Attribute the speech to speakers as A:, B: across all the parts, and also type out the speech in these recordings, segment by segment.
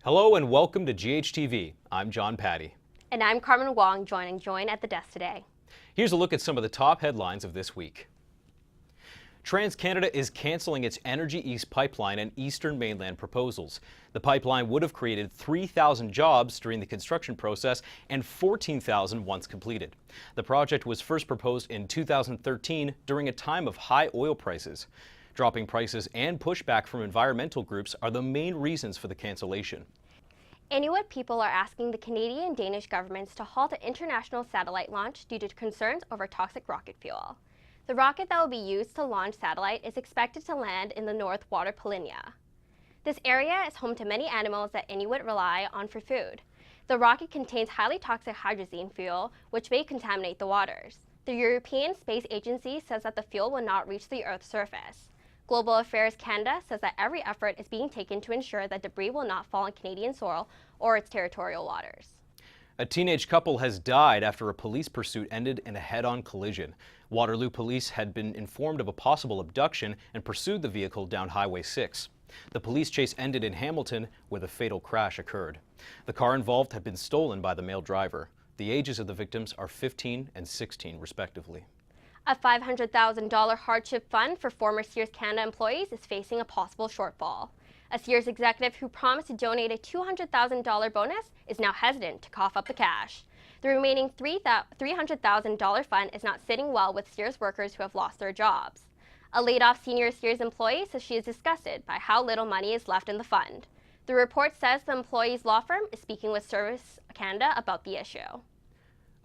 A: Hello and welcome to GHTV. I'm John Patty.
B: And I'm Carmen Wong, joining Join at the desk today.
A: Here's a look at some of the top headlines of this week. TransCanada is canceling its Energy East pipeline and Eastern Mainland proposals. The pipeline would have created 3,000 jobs during the construction process and 14,000 once completed. The project was first proposed in 2013 during a time of high oil prices. Dropping prices and pushback from environmental groups are the main reasons for the cancellation.
B: Inuit people are asking the Canadian and Danish governments to halt an international satellite launch due to concerns over toxic rocket fuel. The rocket that will be used to launch satellite is expected to land in the North Water Polynya. This area is home to many animals that Inuit rely on for food. The rocket contains highly toxic hydrazine fuel, which may contaminate the waters. The European Space Agency says that the fuel will not reach the Earth's surface. Global Affairs Canada says that every effort is being taken to ensure that debris will not fall on Canadian soil or its territorial waters.
A: A teenage couple has died after a police pursuit ended in a head-on collision. Waterloo police had been informed of a possible abduction and pursued the vehicle down Highway 6. The police chase ended in Hamilton, where the fatal crash occurred. The car involved had been stolen by the male driver. The ages of the victims are 15 and 16, respectively.
B: A $500,000 hardship fund for former Sears Canada employees is facing a possible shortfall. A Sears executive who promised to donate a $200,000 bonus is now hesitant to cough up the cash. The remaining $300,000 fund is not sitting well with Sears workers who have lost their jobs. A laid-off senior Sears employee says she is disgusted by how little money is left in the fund. The report says the employee's law firm is speaking with Service Canada about the issue.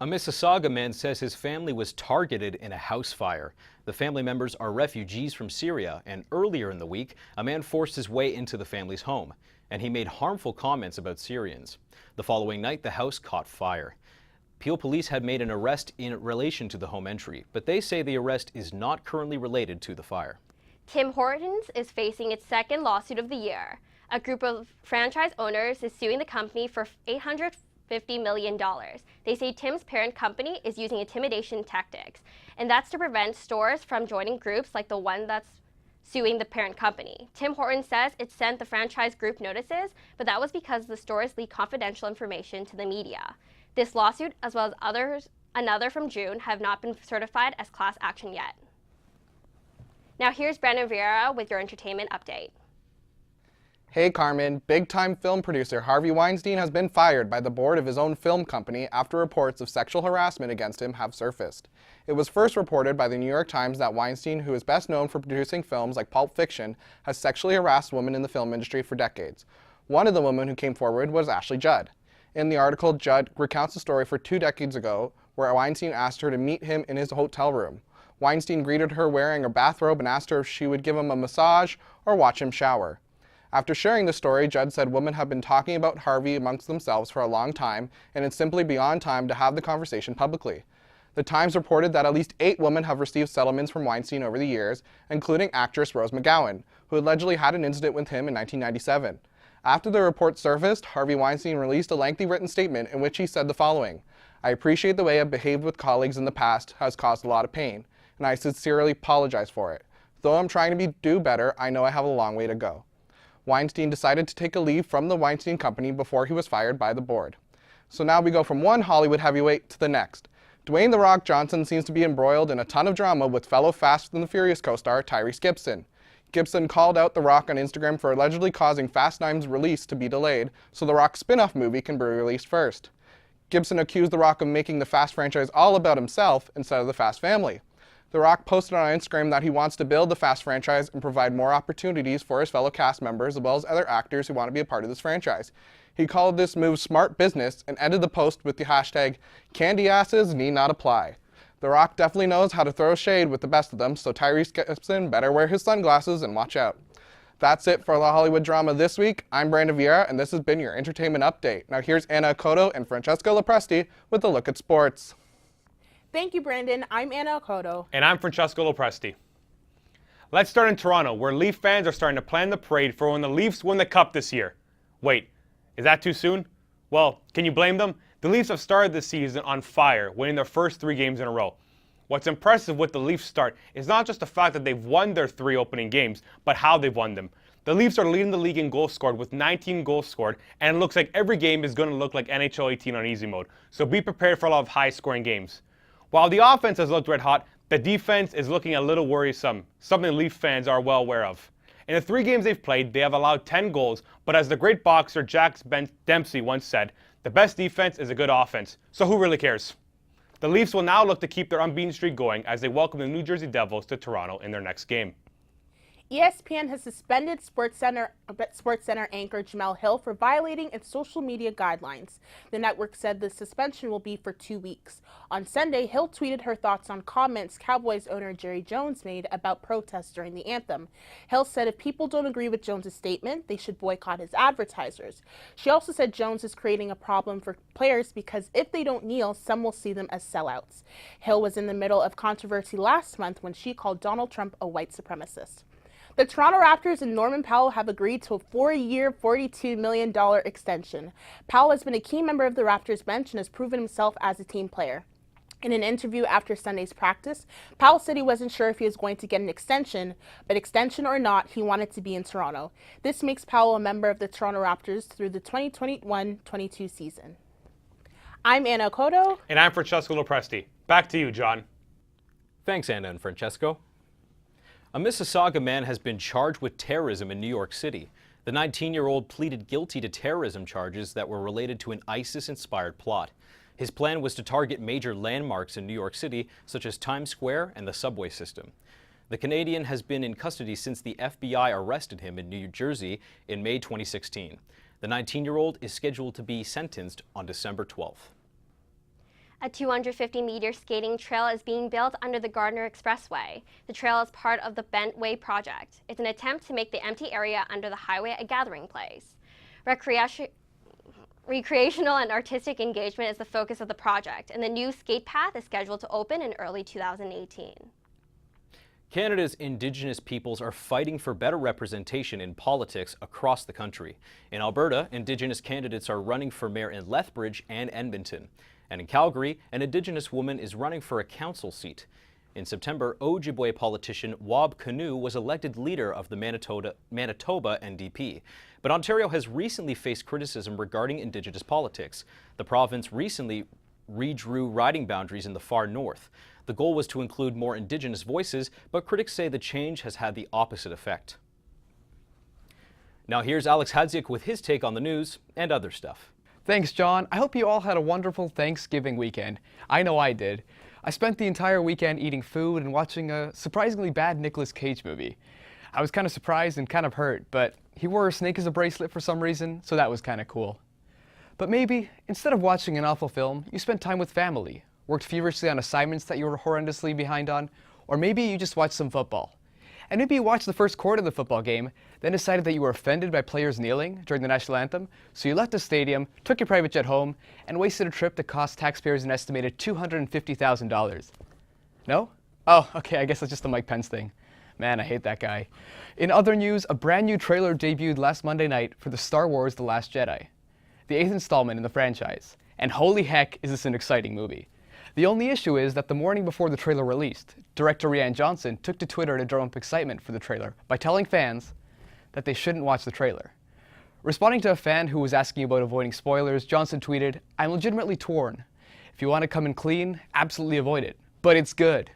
A: A Mississauga man says his family was targeted in a house fire. The family members are refugees from Syria, and earlier in the week, a man forced his way into the family's home, and he made harmful comments about Syrians. The following night, the house caught fire. Peel police had made an arrest in relation to the home entry, but they say the arrest is not currently related to the fire.
B: Tim Hortons is facing its second lawsuit of the year. A group of franchise owners is suing the company for $850 million. They say Tim's parent company is using intimidation tactics, and that's to prevent stores from joining groups like the one that's suing the parent company. Tim Hortons says it sent the franchise group notices, but that was because the stores leaked confidential information to the media. This lawsuit, as well as another from June, have not been certified as class action yet. Now here's Brandon Vieira with your entertainment update.
C: Hey Carmen, big-time film producer Harvey Weinstein has been fired by the board of his own film company after reports of sexual harassment against him have surfaced. It was first reported by the New York Times that Weinstein, who is best known for producing films like Pulp Fiction, has sexually harassed women in the film industry for decades. One of the women who came forward was Ashley Judd. In the article, Judd recounts a story for 2 decades ago where Weinstein asked her to meet him in his hotel room. Weinstein greeted her wearing a bathrobe and asked her if she would give him a massage or watch him shower. After sharing the story, Judd said women have been talking about Harvey amongst themselves for a long time, and it's simply beyond time to have the conversation publicly. The Times reported that at least 8 women have received settlements from Weinstein over the years, including actress Rose McGowan, who allegedly had an incident with him in 1997. After the report surfaced, Harvey Weinstein released a lengthy written statement in which he said the following: "I appreciate the way I've behaved with colleagues in the past has caused a lot of pain, and I sincerely apologize for it. Though I'm trying to do better, I know I have a long way to go." Weinstein decided to take a leave from the Weinstein Company before he was fired by the board. So now we go from one Hollywood heavyweight to the next. Dwayne "The Rock" Johnson seems to be embroiled in a ton of drama with fellow Fast and the Furious co-star Tyrese Gibson. Gibson called out The Rock on Instagram for allegedly causing Fast 9's release to be delayed so The Rock spin-off movie can be released first. Gibson accused The Rock of making the Fast franchise all about himself instead of the Fast family. The Rock posted on Instagram that he wants to build the Fast franchise and provide more opportunities for his fellow cast members as well as other actors who want to be a part of this franchise. He called this move smart business and ended the post with the hashtag "candy asses need not apply." The Rock definitely knows how to throw shade with the best of them, so Tyrese Gibson better wear his sunglasses and watch out. That's it for the Hollywood drama this week. I'm Brandon Vieira, and this has been your entertainment update. Now here's Anna Okoto and Francesco Lopresti with a look at sports.
D: Thank you, Brandon. I'm Anna Okoto.
E: And I'm Francesco Lopresti. Let's start in Toronto, where Leaf fans are starting to plan the parade for when the Leafs win the Cup this year. Wait, is that too soon? Well, can you blame them? The Leafs have started this season on fire, winning their first 3 games in a row. What's impressive with the Leafs start is not just the fact that they've won their 3 opening games, but how they've won them. The Leafs are leading the league in goals scored with 19 goals scored, and it looks like every game is going to look like NHL 18 on easy mode, so be prepared for a lot of high-scoring games. While the offense has looked red hot, the defense is looking a little worrisome, something Leaf fans are well aware of. In the 3 games they've played, they have allowed 10 goals, but as the great boxer Jack Dempsey once said, the best defense is a good offense, so who really cares? The Leafs will now look to keep their unbeaten streak going as they welcome the New Jersey Devils to Toronto in their next game.
D: ESPN has suspended SportsCenter anchor Jamel Hill for violating its social media guidelines. The network said the suspension will be for 2 weeks. On Sunday, Hill tweeted her thoughts on comments Cowboys owner Jerry Jones made about protests during the anthem. Hill said if people don't agree with Jones' statement, they should boycott his advertisers. She also said Jones is creating a problem for players because if they don't kneel, some will see them as sellouts. Hill was in the middle of controversy last month when she called Donald Trump a white supremacist. The Toronto Raptors and Norman Powell have agreed to a 4-year, $42 million extension. Powell has been a key member of the Raptors bench and has proven himself as a team player. In an interview after Sunday's practice, Powell said he wasn't sure if he was going to get an extension, but extension or not, he wanted to be in Toronto. This makes Powell a member of the Toronto Raptors through the 2021-22 season. I'm Anna Okoto.
E: And I'm Francesco Lopresti. Back to you, John.
A: Thanks, Anna and Francesco. A Mississauga man has been charged with terrorism in New York City. The 19-year-old pleaded guilty to terrorism charges that were related to an ISIS-inspired plot. His plan was to target major landmarks in New York City, such as Times Square and the subway system. The Canadian has been in custody since the FBI arrested him in New Jersey in May 2016. The 19-year-old is scheduled to be sentenced on December 12th.
B: A 250-meter skating trail is being built under the Gardner Expressway. The trail is part of the Bentway project. It's an attempt to make the empty area under the highway a gathering place. Recreational and artistic engagement is the focus of the project, and the new skate path is scheduled to open in early 2018.
A: Canada's Indigenous peoples are fighting for better representation in politics across the country. In Alberta, Indigenous candidates are running for mayor in Lethbridge and Edmonton. And in Calgary, an Indigenous woman is running for a council seat. In September, Ojibwe politician Wab Kinew was elected leader of the Manitoba NDP. But Ontario has recently faced criticism regarding Indigenous politics. The province recently redrew riding boundaries in the far north. The goal was to include more Indigenous voices, but critics say the change has had the opposite effect. Now here's Alex Hadziak with his take on the news and other stuff.
F: Thanks, John. I hope you all had a wonderful Thanksgiving weekend. I know I did. I spent the entire weekend eating food and watching a surprisingly bad Nicolas Cage movie. I was kind of surprised and kind of hurt, but he wore a snake as a bracelet for some reason, so that was kind of cool. But maybe, instead of watching an awful film, you spent time with family, worked feverishly on assignments that you were horrendously behind on, or maybe you just watched some football. And maybe you watched the first quarter of the football game, then decided that you were offended by players kneeling during the national anthem, so you left the stadium, took your private jet home, and wasted a trip that cost taxpayers an estimated $250,000. No? Oh, okay, I guess that's just the Mike Pence thing. Man, I hate that guy. In other news, a brand new trailer debuted last Monday night for the Star Wars The Last Jedi, the 8th installment in the franchise. And holy heck, is this an exciting movie. The only issue is that the morning before the trailer released, director Rian Johnson took to Twitter to drum up excitement for the trailer by telling fans that they shouldn't watch the trailer. Responding to a fan who was asking about avoiding spoilers, Johnson tweeted, "I'm legitimately torn. If you want to come in clean, absolutely avoid it. But it's good."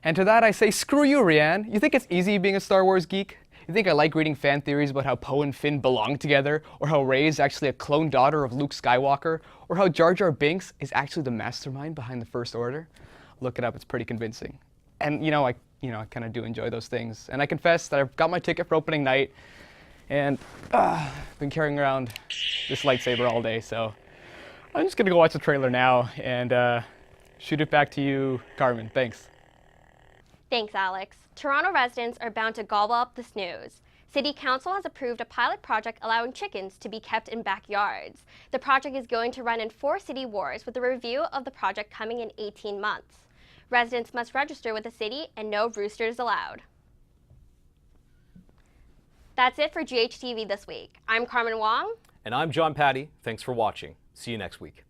F: And to that I say, screw you, Rian. You think it's easy being a Star Wars geek? You think I like reading fan theories about how Poe and Finn belong together, or how Rey is actually a clone daughter of Luke Skywalker, or how Jar Jar Binks is actually the mastermind behind the First Order? Look it up, it's pretty convincing. And I kind of do enjoy those things. And I confess that I've got my ticket for opening night, and been carrying around this lightsaber all day, so I'm just gonna go watch the trailer now and shoot it back to you, Carmen. Thanks.
B: Thanks, Alex. Toronto residents are bound to gobble up the snooze. City Council has approved a pilot project allowing chickens to be kept in backyards. The project is going to run in 4 city wards, with a review of the project coming in 18 months. Residents must register with the city, and no roosters allowed. That's it for GHTV this week. I'm Carmen Wong.
A: And I'm John Patty. Thanks for watching. See you next week.